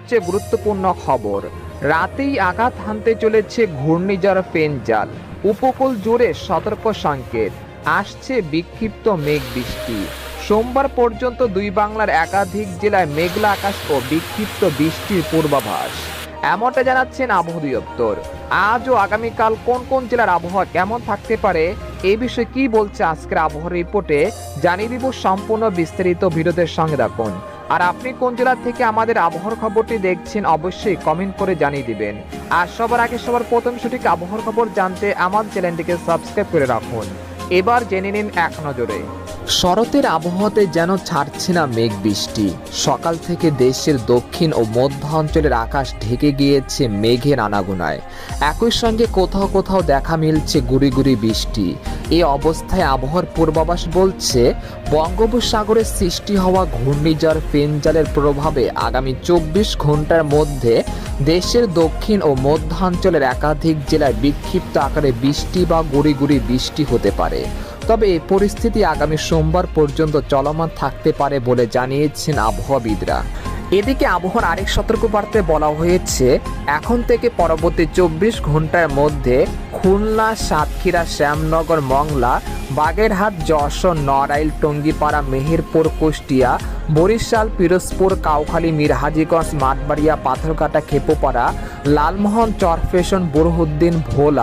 সবচেয়ে গুরুত্বপূর্ণ খবর, রাতেই আঘাত হানতে চলেছে ঘূর্ণিঝড় ফেঞ্জাল। উপকূল জুড়ে সতর্ক সংকেত, আসছে বিক্ষিপ্ত মেঘ বৃষ্টি। সোমবার পর্যন্ত দুই বাংলার একাধিক জেলায় মেঘলা আকাশ ও বিক্ষিপ্ত বৃষ্টির পূর্বাভাস, এমনটা জানাচ্ছেন আবহাওয়া অধিদপ্তর। আজ ও আগামীকাল কোন কোন জেলার আবহাওয়া কেমন থাকতে পারে, এই বিষয়ে কি বলছে আজকের আবহাওয়া রিপোর্টে জানিয়ে দিব। সম্পূর্ণ বিস্তারিত ভিডিওদের সঙ্গে রাখুন। আর আপনি কোন জেলা থেকে আমাদের আবহাওয়ার খবরটি দেখছেন অবশ্যই কমেন্ট করে জানিয়ে দিবেন। আর সবার আগে সবার প্রথম সঠিক আবহাওয়ার খবর জানতে আমার চ্যানেলটিকে সাবস্ক্রাইব করে রাখুন। এবার জেনে নিন এক নজরে। শরতের আবহাওয়াতে যেন ছাড়ছে না মেঘ বৃষ্টি। সকাল থেকে দেশের দক্ষিণ ও মধ্য অঞ্চলের আকাশ ঢেকে গিয়েছে মেঘের আনাগোনায়। একই সঙ্গে কোথাও কোথাও দেখা মিলছে গুড়ি গুড়ি বৃষ্টি। এই অবস্থায় আবহাওয়ার পূর্বাভাস বলছে, বঙ্গোপসাগরে সৃষ্টি হওয়া ঘূর্ণিঝড় ফেঞ্জালের প্রভাবে আগামী 24 ঘন্টার মধ্যে দেশের দক্ষিণ ও মধ্যাঞ্চলের একাধিক জেলায় বিক্ষিপ্ত আকারে বৃষ্টি বা গুড়ি গুড়ি বৃষ্টি হতে পারে। তবে এই পরিস্থিতি আগামী সোমবার পর্যন্ত চলমান থাকতে পারে বলে জানিয়েছেন আবহাওয়াবিদরা। এদিকে আবহাওয়ার আরেক সতর্কবার্তায় বলা হয়েছে, এখন থেকে পরবর্তী 24 ঘন্টার মধ্যে খুলনা, সাতক্ষীরা, শ্যামনগর, মংলা, বাগেরহাট, যশোর, নড়াইল, টঙ্গীপাড়া, মেহেরপুর, কুষ্টিয়া, বরিশাল, পিরোজপুর, কাউখালী, মিরহাজিগঞ্জ, মাঠবাড়িয়া, পাথরঘাটা, খেপুপাড়া, লালমোহন, চরফ্যাশন, বুরহানুদ্দিন, ভোলা,